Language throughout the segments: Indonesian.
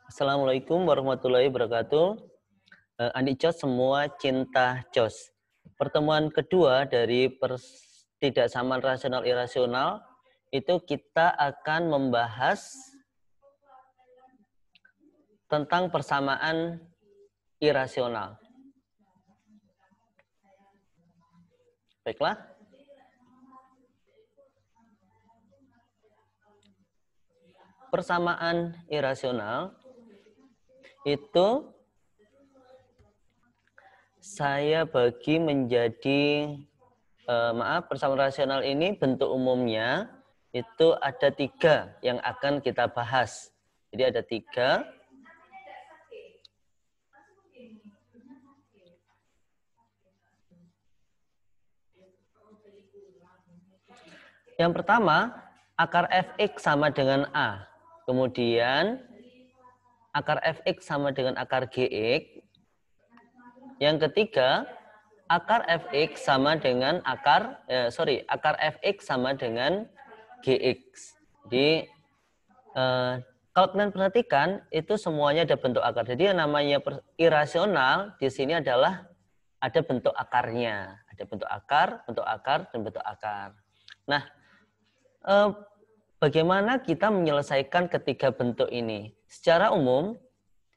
Assalamualaikum warahmatullahi wabarakatuh. Adik Cos semua cinta Cos. Pertemuan kedua dari ketidaksamaan rasional irasional itu kita akan membahas tentang persamaan irasional. Baiklah. Persamaan irasional itu saya bagi menjadi persamaan rasional ini bentuk umumnya itu ada 3 yang akan kita bahas. Jadi ada 3. Yang pertama, akar fx sama dengan A. Kemudian akar fx sama dengan akar gx. Yang ketiga, akar fx sama dengan akar fx sama dengan gx. Jadi kalau kalian perhatikan itu semuanya ada bentuk akar. Jadi yang namanya irasional di sini adalah ada bentuk akarnya. Ada bentuk akar, dan bentuk akar. Nah, bagaimana kita menyelesaikan ketiga bentuk ini? Secara umum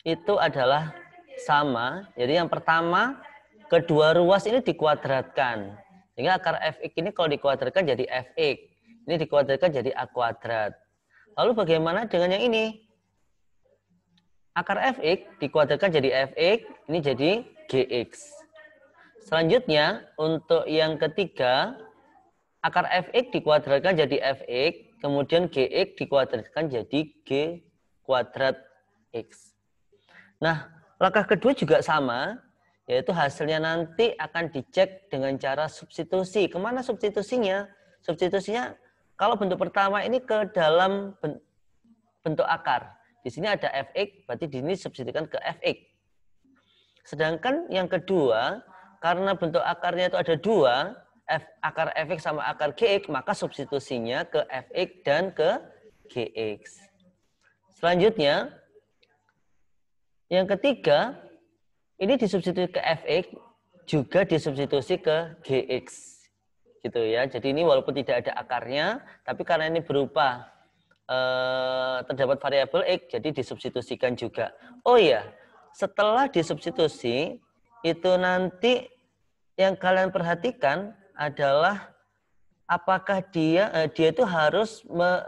itu adalah sama. Jadi yang pertama, kedua ruas ini dikuadratkan. Sehingga akar fx ini kalau dikuadratkan jadi fx. Ini dikuadratkan jadi a kuadrat. Lalu bagaimana dengan yang ini? Akar fx dikuadratkan jadi fx, ini jadi gx. Selanjutnya, untuk yang ketiga, akar fx dikuadratkan jadi fx, kemudian gx dikuadratkan jadi g kuadrat x. Nah, langkah kedua juga sama, yaitu hasilnya nanti akan dicek dengan cara substitusi. Kemana substitusinya? Substitusinya kalau bentuk pertama ini ke dalam bentuk akar. Di sini ada fx, berarti di sini substitusikan ke fx. Sedangkan yang kedua, karena bentuk akarnya itu ada 2, akar fx sama akar gx, maka substitusinya ke fx dan ke gx. Selanjutnya, yang ketiga, ini disubstitusi ke fx, juga disubstitusi ke gx. Gitu ya. Jadi ini walaupun tidak ada akarnya, tapi karena ini berupa terdapat variabel x, jadi disubstitusikan juga. Oh iya, setelah disubstitusi, itu nanti yang kalian perhatikan adalah apakah dia itu harus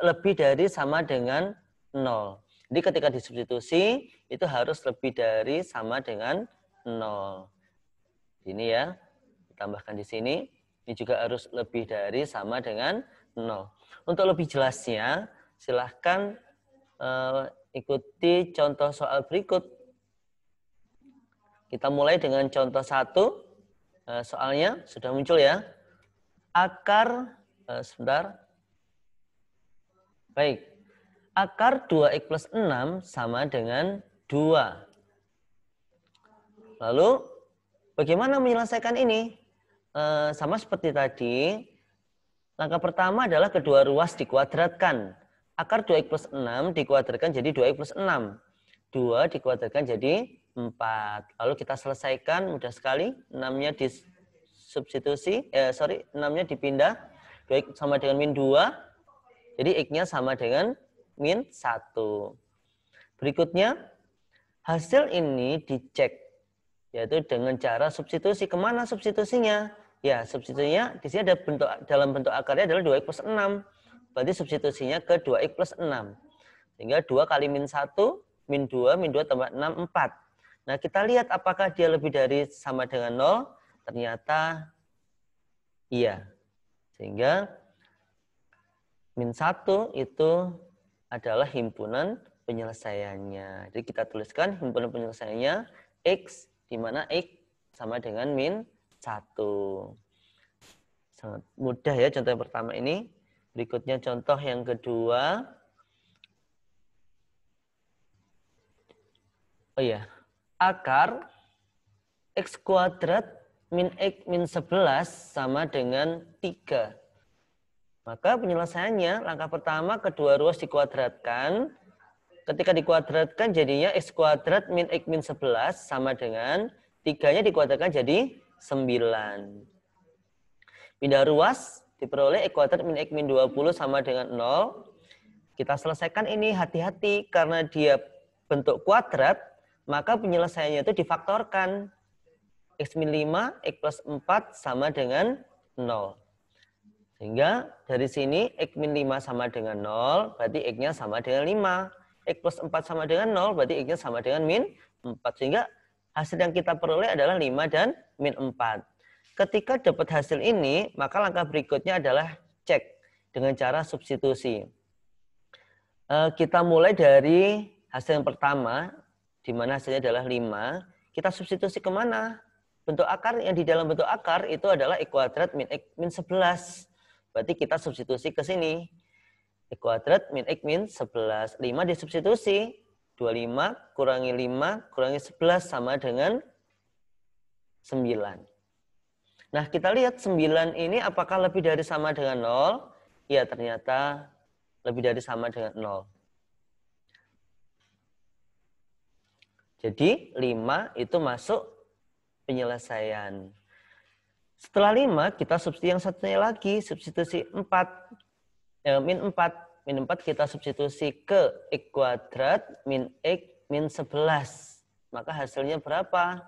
lebih dari sama dengan 0. Jadi ketika disubstitusi itu harus lebih dari sama dengan 0. Ini ya, ditambahkan di sini. Ini juga harus lebih dari sama dengan 0. Untuk lebih jelasnya, silahkan ikuti contoh soal berikut. Kita mulai dengan contoh 1. Soalnya sudah muncul ya. Akar, sebentar. Baik. Akar 2x plus 6 sama dengan 2. Lalu, bagaimana menyelesaikan ini? Sama seperti tadi, langkah pertama adalah kedua ruas dikuadratkan. Akar 2x plus 6 dikuadratkan jadi 2x plus 6. 2 dikuadratkan jadi 4. Lalu kita selesaikan, mudah sekali. 6-nya disubstitusi, 6-nya dipindah. 2x sama dengan min 2. Jadi x-nya sama dengan min 1. Berikutnya, hasil ini dicek. Yaitu dengan cara substitusi. Kemana substitusinya? Ya, substitusinya di sini ada dalam bentuk akarnya adalah 2x plus 6. Berarti substitusinya ke 2x plus 6. Sehingga 2 kali min 1, min 2 tambah 6, 4. Nah, kita lihat apakah dia lebih dari sama dengan 0. Ternyata iya. Sehingga min 1 itu adalah himpunan penyelesaiannya. Jadi kita tuliskan himpunan penyelesaiannya x, di mana x sama dengan min 1. Sangat mudah ya contoh yang pertama ini. Berikutnya contoh yang kedua. Oh ya, akar x kuadrat min x min 11 sama dengan 3. Maka penyelesaiannya, langkah pertama kedua ruas dikuadratkan. ketika dikuadratkan jadinya x kuadrat min x min 11 sama dengan 3-nya dikuadratkan jadi 9. Pindah ruas diperoleh x kuadrat min x min 20 sama dengan 0. Kita selesaikan ini hati-hati karena dia bentuk kuadrat, maka penyelesaiannya itu difaktorkan. X min 5, X plus 4 sama dengan 0. Sehingga dari sini X min 5 sama dengan 0, berarti X-nya sama dengan 5. X plus 4 sama dengan 0, berarti X-nya sama dengan min 4. Sehingga hasil yang kita peroleh adalah 5 dan min 4. Ketika dapat hasil ini, maka langkah berikutnya adalah cek dengan cara substitusi. Kita mulai dari hasil yang pertama, di mana hasilnya adalah 5. Kita substitusi kemana? Bentuk akar yang di dalam bentuk akar itu adalah x kuadrat min x min 11. Berarti kita substitusi ke sini. X kuadrat min x min 11. 5 disubstitusi. 25 kurangi 5 kurangi 11 sama dengan 9. Nah, kita lihat 9 ini apakah lebih dari sama dengan 0? Ya, ternyata lebih dari sama dengan 0. Jadi 5 itu masuk penyelesaian. Setelah 5 kita substitusi yang satunya lagi, substitusi 4. Min 4. Min 4 kita substitusi ke x kuadrat min x min 11. Maka hasilnya berapa?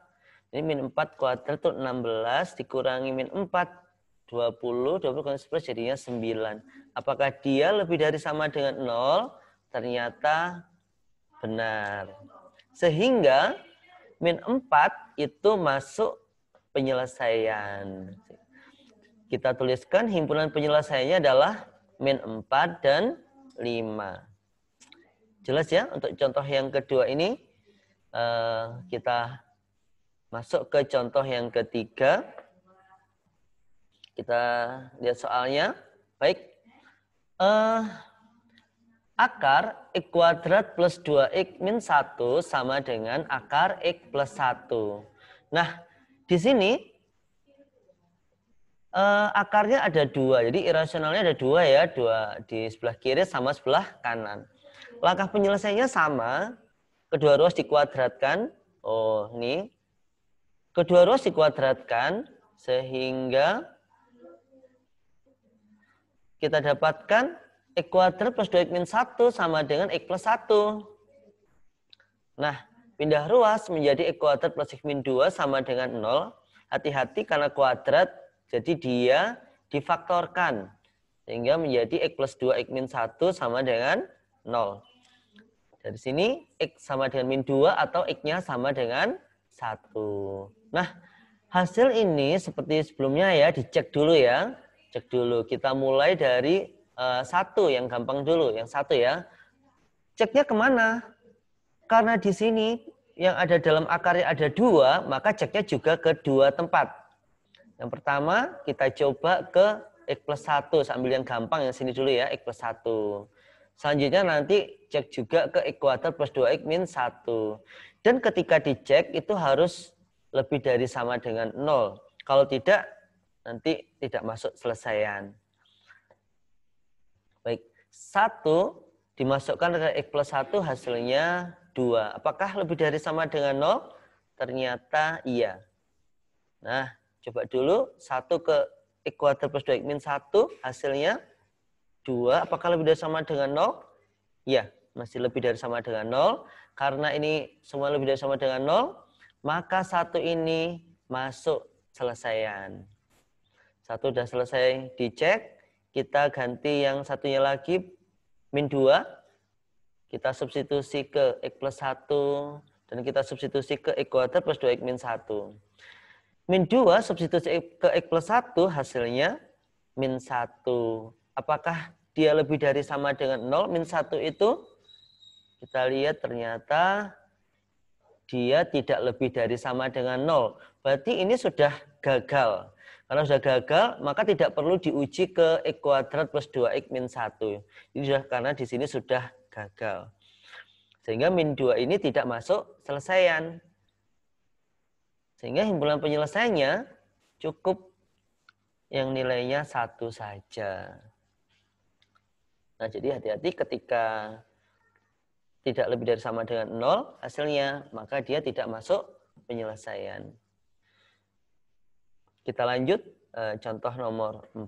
Ini min 4 kuadrat itu 16 dikurangi min 4. 20 kurangi 11 jadinya 9. Apakah dia lebih dari sama dengan 0? Ternyata benar. Sehingga min 4 itu masuk penyelesaian. Kita tuliskan himpunan penyelesaiannya adalah min 4 dan 5. Jelas ya? Untuk contoh yang kedua ini, kita masuk ke contoh yang ketiga. Kita lihat soalnya. Baik. Akar x kuadrat plus 2x min 1 sama dengan akar x plus 1. Nah, di sini akarnya ada 2. Jadi irasionalnya ada 2 ya. 2 di sebelah kiri sama sebelah kanan. Langkah penyelesaiannya sama. Kedua ruas dikuadratkan. Oh, ini. Kedua ruas dikuadratkan sehingga kita dapatkan x kuadrat plus 2x min 1 sama dengan x plus 1. Nah, pindah ruas menjadi x kuadrat plus x min 2 sama dengan 0. Hati-hati karena kuadrat, jadi dia difaktorkan. Sehingga menjadi x plus 2x min 1 sama dengan 0. Dari sini x sama dengan min 2 atau x-nya sama dengan 1. Nah, hasil ini seperti sebelumnya ya, dicek dulu ya. Cek dulu. Kita mulai dari 1 yang gampang dulu. Yang 1 ya. Ceknya kemana? Karena di sini yang ada dalam akarnya ada 2, maka ceknya juga ke 2 tempat. Yang pertama, kita coba ke x plus 1. Sambil yang gampang, yang sini dulu ya, x plus 1. Selanjutnya nanti cek juga ke x kuadrat plus 2x min 1. Dan ketika dicek, itu harus lebih dari sama dengan 0. Kalau tidak, nanti tidak masuk selesaian. Baik, 1 dimasukkan ke x plus 1 hasilnya 2. Apakah lebih dari sama dengan 0? Ternyata iya. Nah, coba dulu 1 ke x kuadrat plus 2x min 1 hasilnya 2. Apakah lebih dari sama dengan 0? Iya, masih lebih dari sama dengan 0. Karena ini semua lebih dari sama dengan 0, maka 1 ini masuk selesaian. 1 sudah selesai dicek. Kita ganti yang satunya lagi, min 2. Kita substitusi ke x plus 1. Dan kita substitusi ke x kuadrat plus 2x min 1. Min 2 substitusi ke x plus 1 hasilnya min 1. Apakah dia lebih dari sama dengan 0? Min 1 itu kita lihat ternyata dia tidak lebih dari sama dengan 0. Berarti ini sudah gagal. Karena sudah gagal, maka tidak perlu diuji ke x kuadrat plus 2x min 1. Ini sudah karena di sini sudah gagal. Sehingga min 2 ini tidak masuk selesaian. Sehingga himpunan penyelesaiannya cukup yang nilainya 1 saja. Nah, jadi hati-hati ketika tidak lebih dari sama dengan 0 hasilnya, maka dia tidak masuk penyelesaian. Kita lanjut, contoh nomor 4.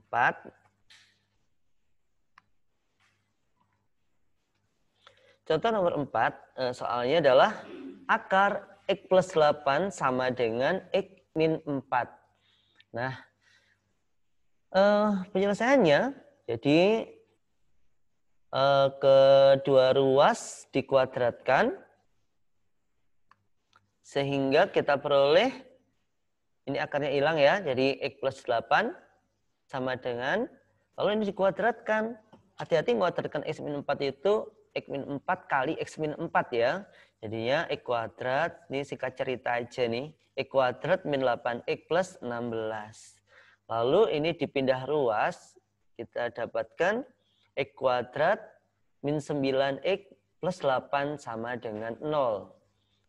Contoh nomor 4, soalnya adalah akar X plus 8 sama dengan X min 4. Nah, penyelesaiannya, jadi kedua ruas dikuadratkan, sehingga kita peroleh, ini akarnya hilang ya, jadi X plus 8 sama dengan, lalu ini dikuadratkan. Hati-hati menguadratkan X min 4 itu, X min 4 kali X min 4 ya. Jadinya X kuadrat, ini singkat cerita aja nih, X kuadrat min 8X plus 16. Lalu ini dipindah ruas, kita dapatkan X kuadrat min 9X plus 8 sama dengan 0.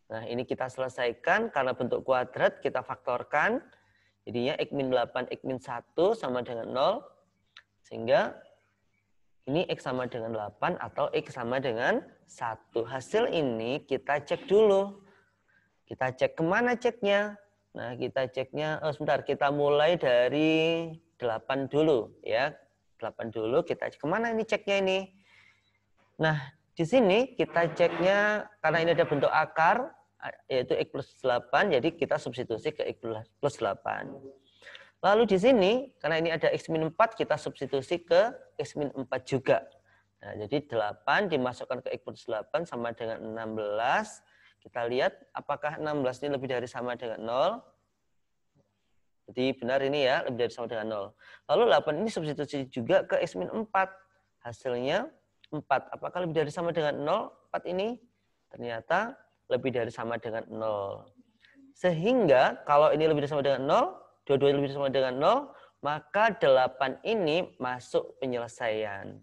Nah, ini kita selesaikan karena bentuk kuadrat, kita faktorkan. Jadinya X min 8, X min 1 sama dengan 0. Sehingga ini X sama dengan 8 atau X sama dengan 1. Hasil ini kita cek dulu. Kita cek kemana ceknya? Nah, kita ceknya, sebentar, kita mulai dari 8 dulu ya. 8 dulu, kita cek kemana ini ceknya ini? Nah, di sini kita ceknya, karena ini ada bentuk akar, yaitu X plus 8, jadi kita substitusi ke X plus 8. Lalu di sini, karena ini ada X min 4, kita substitusi ke X min 4 juga. Nah, jadi 8 dimasukkan ke X plus 8 sama dengan 16. Kita lihat apakah 16 ini lebih dari sama dengan 0. Jadi benar ini ya, lebih dari sama dengan 0. Lalu 8 ini substitusi juga ke X min 4. Hasilnya 4. Apakah lebih dari sama dengan 0? 4 ini ternyata lebih dari sama dengan 0. Sehingga kalau ini lebih dari sama dengan 0, dua-duanya lebih sama dengan 0, maka 8 ini masuk penyelesaian.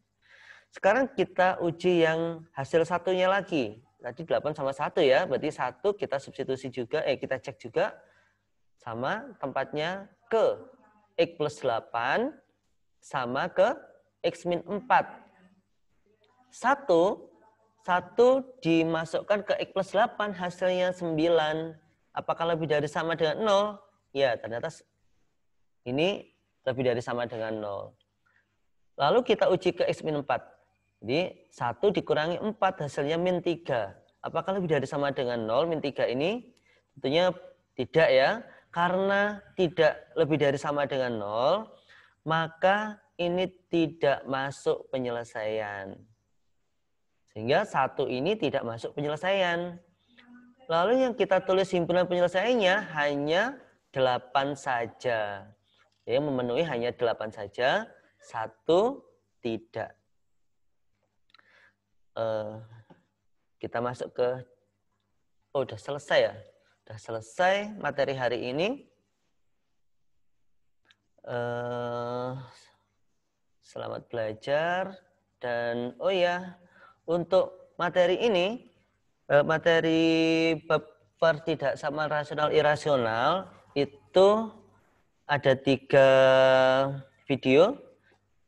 Sekarang kita uji yang hasil satunya lagi. Tadi 8 sama 1 ya, berarti 1 kita substitusi juga, kita cek juga sama tempatnya ke X plus 8 sama ke X min 4. 1 dimasukkan ke X plus 8, hasilnya 9. Apakah lebih dari sama dengan 0? Ya, ternyata ini lebih dari sama dengan 0. Lalu kita uji ke X min 4. Jadi 1 dikurangi 4 hasilnya min 3. Apakah lebih dari sama dengan 0? Min 3 ini tentunya tidak ya. Karena tidak lebih dari sama dengan 0, maka ini tidak masuk penyelesaian. Sehingga 1 ini tidak masuk penyelesaian. Lalu yang kita tulis himpunan penyelesaiannya hanya 8 saja. Ya, memenuhi hanya 8 saja, 1 tidak. Kita masuk ke, udah selesai ya? Udah selesai materi hari ini. Selamat belajar. Dan oh ya, untuk materi ini, materi pertidaksamaan rasional irasional itu ada 3 video.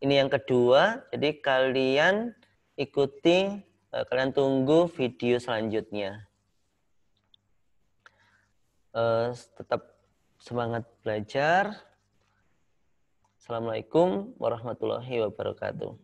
Ini yang kedua, jadi kalian ikuti, kalian tunggu video selanjutnya. Tetap semangat belajar. Assalamualaikum warahmatullahi wabarakatuh.